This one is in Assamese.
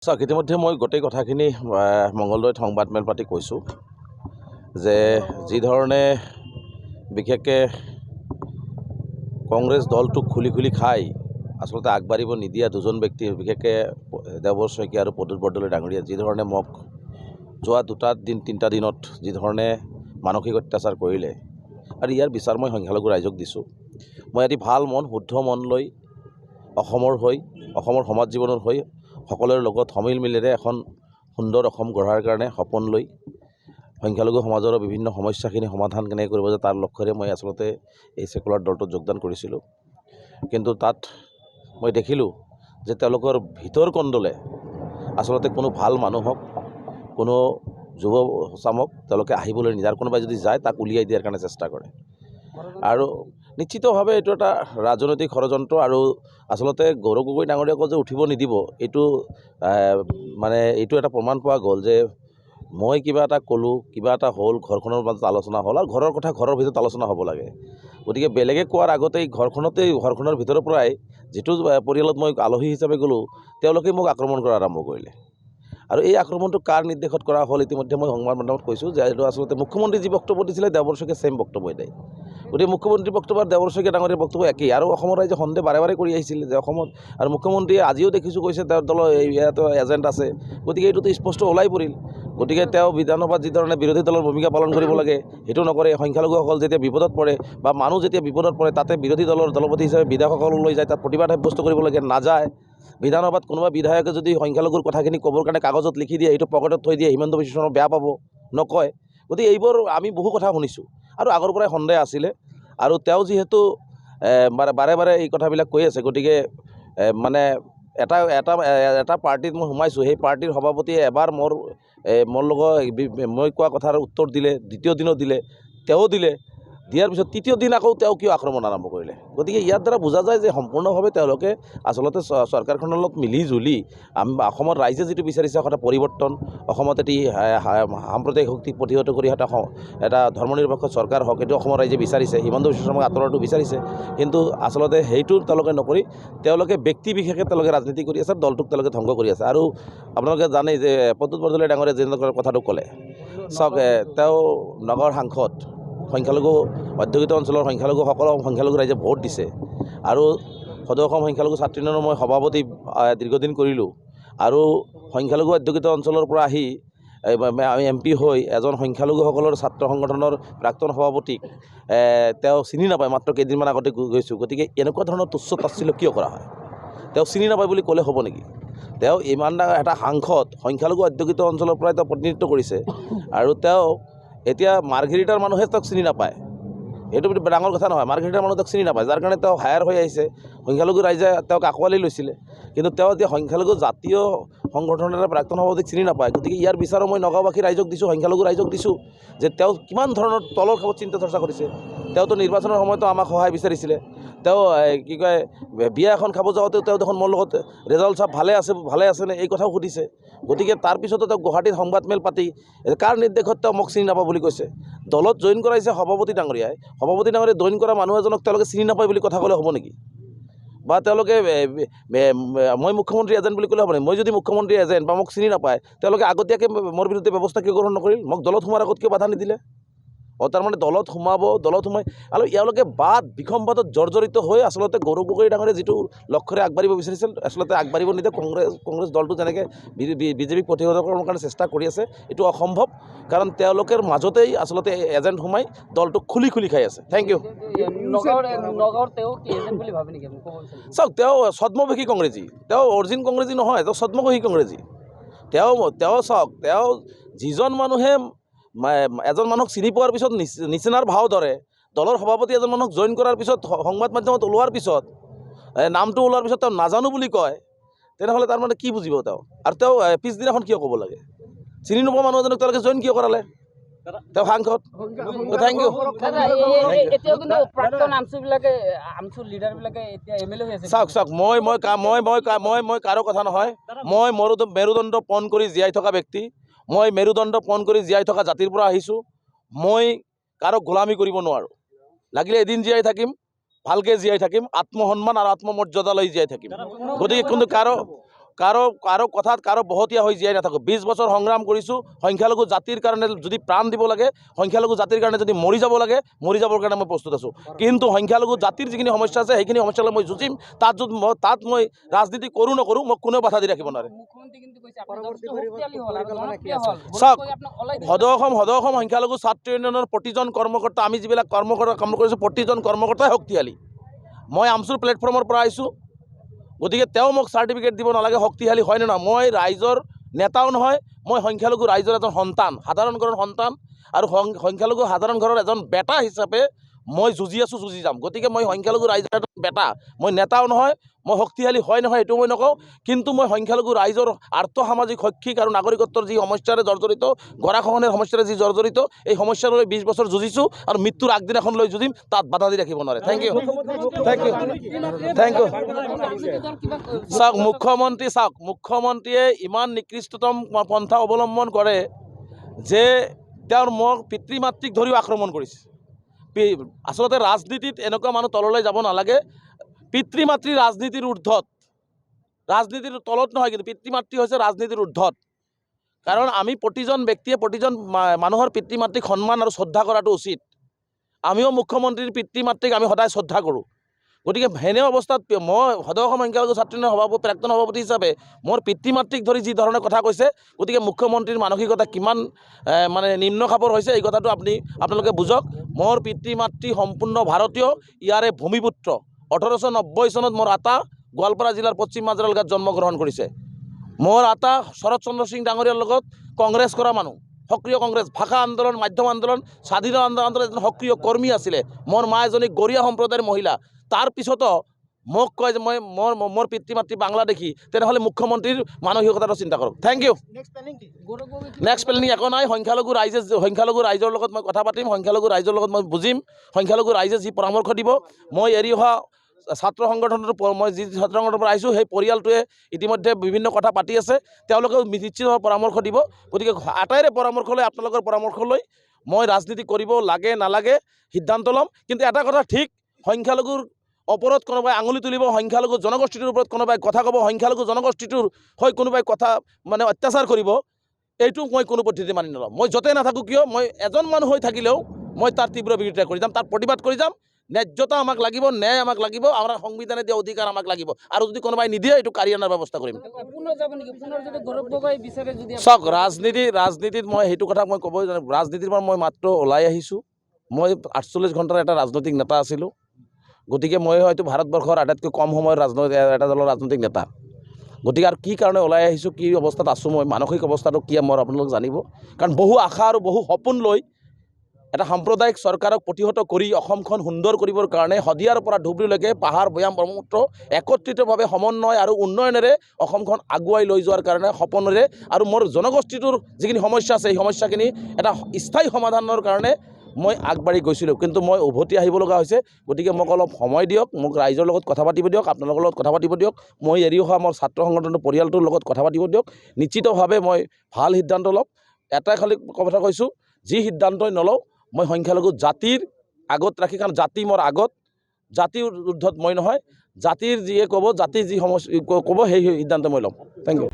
চাওক ইতিমধ্যে মই গোটেই কথাখিনি মঙ্গলদৈত সংবাদমেল পাতি কৈছোঁ যে যি ধৰণে বিশেষকৈ কংগ্ৰেছ দলটোক খুলি খাই আচলতে আগবাঢ়িব নিদিয়া দুজন ব্যক্তি বিশেষকৈ দেৱৰ শইকীয়া আৰু প্ৰদ্যুৎ বৰদলৈ ডাঙৰীয়া যি ধৰণে মোক যোৱা তিনিটা দিনত যি ধৰণে মানসিক অত্যাচাৰ কৰিলে আৰু ইয়াৰ বিচাৰ মই সংখ্যালঘু ৰাইজক দিছোঁ। মই এটি ভাল মন শুদ্ধ মন লৈ অসমৰ সমাজ জীৱনৰ হৈ সকলোৰে লগত সমিল মিলেৰে এখন সুন্দৰ অসম গঢ়াৰ কাৰণে সপোন লৈ সংখ্যালঘু সমাজৰ বিভিন্ন সমস্যাখিনি সমাধান কেনেকৈ কৰিব যে তাৰ লক্ষ্যৰে মই আচলতে এই ছেকুলাৰ দলটোত যোগদান কৰিছিলোঁ। কিন্তু তাত মই দেখিলোঁ যে তেওঁলোকৰ ভিতৰ কণ্ডলে আচলতে কোনো ভাল মানুহক কোনো যুৱ চামক তেওঁলোকে আহিবলৈ নিদিয়ে, কোনোবাই যদি যায় তাক উলিয়াই দিয়াৰ কাৰণে চেষ্টা কৰে। আৰু নিশ্চিতভাৱে এইটো এটা ৰাজনৈতিক ষড়যন্ত্ৰ আৰু আচলতে গৌৰৱ গগৈ ডাঙৰীয়াকো যে উঠিব নিদিব এইটো এটা প্ৰমাণ পোৱা গ'ল যে মই কিবা এটা ক'লোঁ, কিবা এটা হ'ল, ঘৰখনৰ মাজত আলোচনা হ'ল আৰু ঘৰৰ কথা ঘৰৰ ভিতৰত আলোচনা হ'ব লাগে। গতিকে বেলেগে কোৱাৰ আগতেই ঘৰখনৰ ভিতৰৰ পৰাই যিটো পৰিয়ালত মই আলহী হিচাপে গ'লোঁ তেওঁলোকে মোক আক্ৰমণ কৰা আৰম্ভ কৰিলে। আৰু এই আক্ৰমণটো কাৰ নিৰ্দেশত কৰা হ'ল ইতিমধ্যে মই সংবাদ মাধ্যমত কৈছোঁ যে এইটো আচলতে মুখ্যমন্ত্ৰী যি বক্তব্য দিছিলে দেৱৰ শইকীয়া ছেইম বক্তব্য দেয়। গতিকে মুখ্যমন্ত্ৰীৰ বক্তব্য আৰু দেৱৰ শইকীয়া ডাঙৰীয়াৰ বক্তব্য একেই। আৰু অসমৰ ৰাইজে সন্দেহ বাৰে কৰি আহিছিল যে অসমত আৰু মুখ্যমন্ত্ৰীয়ে আজিও দেখিছোঁ কৈছে তেওঁৰ দলৰ ইয়াতো এজেণ্ট আছে। গতিকে এইটোতো স্পষ্ট ওলাই পৰিল। গতিকে তেওঁ বিধানসভাত যি ধৰণে বিৰোধী দলৰ ভূমিকা পালন কৰিব লাগে সেইটো নকৰে। সংখ্যালঘুসকল যেতিয়া বিপদত পৰে বা মানুহ যেতিয়া বিপদত পৰে তাতে বিৰোধী দলৰ দলপতি হিচাপে বিধায়কসকলক লৈ যায়, তাত প্ৰতিবাদ সাব্যস্ত কৰিব লাগে, নাযায়। বিধানসভাত কোনোবা বিধায়কে যদি সংখ্যালঘুৰ কথাখিনি ক'বৰ কাৰণে কাগজত লিখি দিয়ে, এইটো পকেটত থৈ দিয়ে, হিমন্ত বিশ্ব শৰ্মা বেয়া পাব, নকয়। গতিকে এইবোৰ আমি বহু কথা শুনিছোঁ আৰু আগৰ পৰাই সন্দেহ আছিলে। আৰু তেওঁ যিহেতু বাৰে এই কথাবিলাক কৈ আছে, গতিকে এটা পাৰ্টিত মই সোমাইছোঁ, সেই পাৰ্টিৰ সভাপতিয়ে এবাৰ মোৰ লগত মই কোৱা কথাৰ উত্তৰ দিলে, দ্বিতীয় দিনো দিলে, তেওঁ দিয়াৰ পিছত তৃতীয় দিন আকৌ তেওঁ কিয় আক্ৰমণ আৰম্ভ কৰিলে। গতিকে ইয়াৰ দ্বাৰা বুজা যায় যে সম্পূৰ্ণভাৱে তেওঁলোকে আচলতে চৰকাৰখনৰ লগত মিলি জুলি অসমৰ ৰাইজে যিটো বিচাৰিছে এটা পৰিৱৰ্তন, অসমত এটি সাম্প্ৰদায়িক শক্তি প্ৰতিহত কৰি এটা ধৰ্মনিৰপেক্ষ চৰকাৰ হওক, এইটো অসমৰ ৰাইজে বিচাৰিছে। হিমন্ত বিশ্ব শৰ্মাক আঁতৰাটো বিচাৰিছে, কিন্তু আচলতে সেইটো তেওঁলোকে নকৰি তেওঁলোকে ব্যক্তি বিশেষে তেওঁলোকে ৰাজনীতি কৰি আছে, দলটোক তেওঁলোকে ধ্বংস কৰি আছে। আৰু আপোনালোকে জানেই যে প্ৰদ্যুৎ বৰদলৈ ডাঙৰীয়া যেনেকৈ কথাটো ক'লে, চাওক তেওঁ নগৰ সাংসদ, সংখ্যালঘু অধ্যুষিত অঞ্চলৰ সংখ্যালঘু ৰাইজে ভোট দিছে। আৰু সদৌ অসম সংখ্যালঘু ছাত্ৰ ইউনিয়নৰ মই সভাপতি দীৰ্ঘদিন কৰিলোঁ। আৰু সংখ্যালঘু অধ্যুষিত অঞ্চলৰ পৰা আহি আমি MP হৈ এজন সংখ্যালঘুসকলৰ ছাত্ৰ সংগঠনৰ প্ৰাক্তন সভাপতিক তেওঁ চিনি নাপায়, মাত্ৰ কেইদিনমান আগতে গৈছোঁ। গতিকে এনেকুৱা ধৰণৰ তুচ্ছ তাচ্ছিল্য কিয় কৰা হয়? তেওঁ চিনি নাপায় বুলি ক'লে হ'ব নেকি? তেওঁ ইমান ডাঙৰ এটা সাংসদ, সংখ্যালঘু অধ্যুষিত অঞ্চলৰ পৰাই তেওঁ প্ৰতিনিধিত্ব কৰিছে, আৰু তেওঁ এতিয়া মাৰ্ঘেৰিটাৰ মানুহে তেওঁক চিনি নাপায়। এইটো ডাঙৰ কথা নহয়। মাৰ্ঘেৰিটাৰ মানুহ তেওঁক চিনি নাপায়, যাৰ কাৰণে তেওঁ হায়াৰ হৈ আহিছে। সংখ্যালঘু ৰাইজে তেওঁক আঁকোৱালি লৈছিলে, কিন্তু তেওঁ এতিয়া সংখ্যালঘু জাতীয় সংগঠনৰ এটা প্ৰাক্তন সভাপতিক চিনি নাপায়। গতিকে ইয়াৰ বিচাৰো মই নগাঁওবাসী ৰাইজক দিছোঁ, সংখ্যালঘু ৰাইজক দিছোঁ যে তেওঁ কিমান ধৰণৰ তলৰ খাপত চিন্তা চৰ্চা কৰিছে। তেওঁতো নিৰ্বাচনৰ সময়তো আমাক সহায় বিচাৰিছিলে। তেওঁ বিয়া এখন খাব যাওঁতেও তেওঁ দেখোন মোৰ লগত ৰেজাল্ট চাপ ভালে আছেনে এই কথাও সুধিছে। গতিকে তাৰপিছতো তেওঁ গুৱাহাটীত সংবাদমেল পাতি কাৰ নিৰ্দেশত তেওঁ মোক চিনি নাপায় বুলি কৈছে। দলত জইন কৰাইছে সভাপতি ডাঙৰীয়াই জইন কৰা মানুহ এজনক তেওঁলোকে চিনি নাপায় বুলি কথা ক'লে হ'ব নেকি? বা তেওঁলোকে মই মুখ্যমন্ত্ৰী এজেণ্ট বুলি ক'লে হ'ব নেকি? মই যদি মুখ্যমন্ত্ৰী এজেণ্ট বা মোক চিনি নাপায়, তেওঁলোকে আগতীয়াকৈ মোৰ বিৰুদ্ধে ব্যৱস্থা কিয় গ্ৰহণ নকৰিল? মোক দলত সোমোৱাৰ আগত কিয় বাধা নিদিলে? তাৰমানে দলত সোমাই আৰু এওঁলোকে বিসম্বাদত জৰ্জৰিত হৈ আচলতে গৌৰৱ গগৈ ডাঙৰীয়াই যিটো লক্ষ্যৰে আগবাঢ়িব বিচাৰিছিল আচলতে আগবাঢ়িব নিদিয়ে। কংগ্ৰেছ দলটো যেনেকৈ বিজেপিক প্ৰতিহত কৰাৰ কাৰণে চেষ্টা কৰি আছে, এইটো অসম্ভৱ। কাৰণ তেওঁলোকৰ মাজতেই আচলতে এজেণ্ট সোমাই দলটোক খুলি খাই আছে। Thank you. চাওক, তেওঁ ছদ্মবেশী কংগ্ৰেছী, তেওঁ অৰিজিন কংগ্ৰেছী নহয়, তেওঁ ছদ্মবেশী কংগ্ৰেছী। তেওঁ যিজন মানুহে এজন মানুহক চিনি পোৱাৰ পিছত নিচিনাৰ ভাও ধৰে, দলৰ সভাপতি এজন মানুহক জইন কৰাৰ পিছত সংবাদ মাধ্যমত ওলোৱাৰ পিছত নামটো ওলোৱাৰ পিছত তেওঁ নাজানো বুলি কয়, তেনেহ'লে তাৰমানে কি বুজিব তেওঁ? আৰু তেওঁ পিছদিনাখন কিয় ক'ব লাগে? চিনি নোপোৱা মানুহ এজনক তেওঁলোকে জইন কিয় কৰালে? তেওঁ সাংসদ। Thank you. চাওক, মই কাৰো কথা নহয়। মই মেৰুদণ্ড পণ কৰি জীয়াই থকা ব্যক্তি, মই মেৰুদণ্ড পণ কৰি জীয়াই থকা জাতিৰ পৰা আহিছোঁ। মই কাৰো গোলামী কৰিব নোৱাৰোঁ। লাগিলে এদিন জীয়াই থাকিম, ভালকৈ জীয়াই থাকিম, আত্মসন্মান আৰু আত্মমৰ্যাদা লৈ জীয়াই থাকিম। গতিকে কিন্তু কাৰো কথাত কাৰো বহতীয়া হৈ জীয়াই নাথাকোঁ। 20 বছৰ সংগ্ৰাম কৰিছোঁ। সংখ্যালঘু জাতিৰ কাৰণে যদি প্ৰাণ দিব লাগে, সংখ্যালঘু জাতিৰ কাৰণে যদি মৰি যাব লাগে, মৰি যাবৰ কাৰণে মই প্ৰস্তুত আছোঁ। কিন্তু সংখ্যালঘু জাতিৰ যিখিনি সমস্যা আছে সেইখিনি সমস্যালৈ মই যুঁজিম। তাত মই ৰাজনীতি কৰোঁ নকৰোঁ মোক কোনেও বাধা দি ৰাখিব নোৱাৰে। চাওক, সদৌ অসম সংখ্যালঘু ছাত্ৰ ইউনিয়নৰ প্ৰতিজন কৰ্মকৰ্তা, আমি যিবিলাক কৰ্মকৰ্তা কাম কৰিছোঁ, প্ৰতিজন কৰ্মকৰ্তাই শক্তিশালী। মই আমচুৰ প্লেটফৰ্মৰ পৰা আহিছোঁ, গতিকে তেওঁ মোক চাৰ্টিফিকেট দিব নালাগে শক্তিশালী হয় নে নহয়। মই ৰাইজৰ নেতাও নহয়, মই সংখ্যালঘু ৰাইজৰ এজন সন্তান, সাধাৰণ ঘৰৰ সন্তান, আৰু সংখ্যালঘু সাধাৰণ ঘৰৰ এজন বেটা হিচাপে মই যুঁজি আছোঁ, যুঁজি যাম। গতিকে মই সংখ্যালঘু ৰাইজৰ এজন বেটা, মই নেতাও নহয়, মই শক্তিশালী হয় নহয় এইটো মই নকওঁ। কিন্তু মই সংখ্যালঘু ৰাইজৰ আৰ্থ সামাজিক শৈক্ষিক আৰু নাগৰিকত্বৰ যি সমস্যাৰে জৰ্জৰিত, গৰাখহনীয়াৰ সমস্যাৰে যি জৰ্জৰিত, এই সমস্যালৈ 20 বছৰ যুঁজিছোঁ আৰু মৃত্যুৰ আগদিনাখনলৈ যুঁজিম, তাত বাধা দি ৰাখিব নোৱাৰে। Thank you, thank you, thank you. চাওক, মুখ্যমন্ত্ৰীয়ে ইমান নিকৃষ্টতম পন্থা অৱলম্বন কৰে যে তেওঁৰ মোৰ পিতৃ মাতৃক ধৰিও আক্ৰমণ কৰিছে। আচলতে ৰাজনীতিত এনেকুৱা মানুহ তললৈ যাব নালাগে। পিতৃ মাতৃ ৰাজনীতিৰ ঊৰ্ধত, ৰাজনীতিৰ তলত নহয়, কিন্তু পিতৃ মাতৃ হৈছে ৰাজনীতিৰ ঊৰ্ধত। কাৰণ আমি প্ৰতিজন ব্যক্তিয়ে প্ৰতিজন মানুহৰ পিতৃ মাতৃক সন্মান আৰু শ্ৰদ্ধা কৰাটো উচিত। আমিও মুখ্যমন্ত্ৰীৰ পিতৃ মাতৃক আমি সদায় শ্ৰদ্ধা কৰোঁ। গতিকে হেনে অৱস্থাত মই সদৌ অসম সংখ্যালঘু ছাত্ৰ ইউনিয়নৰ প্ৰাক্তন সভাপতি হিচাপে মোৰ পিতৃ মাতৃক ধৰি যি ধৰণে কথা কৈছে, গতিকে মুখ্যমন্ত্ৰীৰ মানসিকতা কিমান মানে নিম্ন খাপৰ হৈছে এই কথাটো আপোনালোকে বুজক। মোৰ পিতৃ মাতৃ সম্পূৰ্ণ ভাৰতীয়, ইয়াৰে ভূমিপুত্ৰ। 1890 চনত মোৰ আতা গোৱালপাৰা জিলাৰ পশ্চিম মাজৰাল গাঁৱত জন্মগ্ৰহণ কৰিছে। মোৰ আতা শৰৎ চন্দ্ৰ সিং ডাঙৰীয়াৰ লগত কংগ্ৰেছ কৰা মানুহ, সক্ৰিয় কংগ্ৰেছ, ভাষা আন্দোলন, মাধ্যম আন্দোলন, স্বাধীনতা আন্দোলন এজন সক্ৰিয় কৰ্মী আছিলে। মোৰ মা এজনী গৰীয়া সম্প্ৰদায়ৰ মহিলা। তাৰ পিছতো মোক কয় যে মোৰ পিতৃ মাতৃ বাংলাদেশী, তেনেহ'লে মুখ্যমন্ত্ৰীৰ মানসিকতাটো চিন্তা কৰক। Thank U. নেক্সট প্লেনিং একো নাই। সংখ্যালঘু ৰাইজৰ লগত মই কথা পাতিম, সংখ্যালঘু ৰাইজৰ লগত মই বুজিম। সংখ্যালঘু ৰাইজে যি পৰামৰ্শ দিব, মই এৰি অহা ছাত্ৰ সংগঠনটোৰ মই যি ছাত্ৰ সংগঠনৰ পৰা আহিছোঁ, সেই পৰিয়ালটোৱে ইতিমধ্যে বিভিন্ন কথা পাতি আছে, তেওঁলোকেও নিশ্চিতভাৱে পৰামৰ্শ দিব। গতিকে আটাইৰে পৰামৰ্শ লৈ, আপোনালোকৰ পৰামৰ্শ লৈ মই ৰাজনীতি কৰিব লাগে নালাগে সিদ্ধান্ত ল'ম। কিন্তু এটা কথা ঠিক, সংখ্যালঘুৰ ওপৰত কোনোবাই আঙুলি তুলিব, সংখ্যালঘু জনগোষ্ঠীটোৰ ওপৰত কোনোবাই কথা ক'ব, সংখ্যালঘু জনগোষ্ঠীটোৰ হৈ কোনোবাই কথা মানে অত্যাচাৰ কৰিব, এইটো মই কোনো পদ্ধতি মানি নলওঁ। মই য'তে নাথাকোঁ কিয়, মই এজন মানুহ হৈ থাকিলেও মই তাৰ তীব্ৰ বিৰোধিতা কৰি যাম, তাৰ প্ৰতিবাদ কৰি যাম। ন্যায্যতা আমাক লাগিব, ন্যায় আমাক লাগিব, আমাৰ সংবিধানে দিয়া অধিকাৰ আমাক লাগিব। আৰু যদি কোনোবাই নিদিয়ে, এইটো কাঢ়ি অনাৰ ব্যৱস্থা কৰিম। চাওক, ৰাজনীতিত মই সেইটো কথা মই ক'ব জানো। ৰাজনীতিৰ পৰা মই মাত্ৰ ওলাই আহিছোঁ। মই 48 ঘণ্টাৰ এটা ৰাজনৈতিক নেতা আছিলোঁ। গতিকে মই হয়তো ভাৰতবৰ্ষৰ আটাইতকৈ কম সময়ৰ এটা দলৰ ৰাজনৈতিক নেতা। গতিকে আৰু কি কাৰণে ওলাই আহিছোঁ, কি অৱস্থাত আছোঁ, মই মানসিক অৱস্থাটো কি মোৰ আপোনালোকে জানিব। কাৰণ বহু আশা আৰু বহু সপোন লৈ এটা সাম্প্ৰদায়িক চৰকাৰক প্ৰতিহত কৰি অসমখন সুন্দৰ কৰিবৰ কাৰণে শদিয়াৰ পৰা ধুবুৰীলৈকে পাহাৰ, ভৈয়াম, ব্ৰহ্মপুত্ৰ একত্ৰিতভাৱে সমন্বয় আৰু উন্নয়নেৰে অসমখন আগুৱাই লৈ যোৱাৰ কাৰণে সপোনেৰে, আৰু মোৰ জনগোষ্ঠীটোৰ যিখিনি সমস্যা আছে, এই সমস্যাখিনি এটা স্থায়ী সমাধানৰ কাৰণে মই আগবাঢ়ি গৈছিলোঁ। কিন্তু মই উভতি আহিব লগা হৈছে। গতিকে মোক অলপ সময় দিয়ক, মোক ৰাইজৰ লগত কথা পাতিব দিয়ক, আপোনালোকৰ লগত কথা পাতিব দিয়ক। মই এৰি অহা মোৰ ছাত্ৰ সংগঠনৰ পৰিয়ালটোৰ লগত কথা পাতিব দিয়ক। নিশ্চিতভাৱে মই ভাল সিদ্ধান্ত ল'ম। এটাই খালী কথা কৈছোঁ, যি সিদ্ধান্তই নলওঁ, মই সংখ্যালঘু জাতিৰ আগত ৰাখি, কাৰণ জাতি মোৰ আগত, জাতিৰ ঊৰ্ধত মই নহয়। জাতিৰ যিয়ে ক'ব, জাতিৰ যি সমস্যা ক'ব, সেই সিদ্ধান্ত মই ল'ম। Thank U.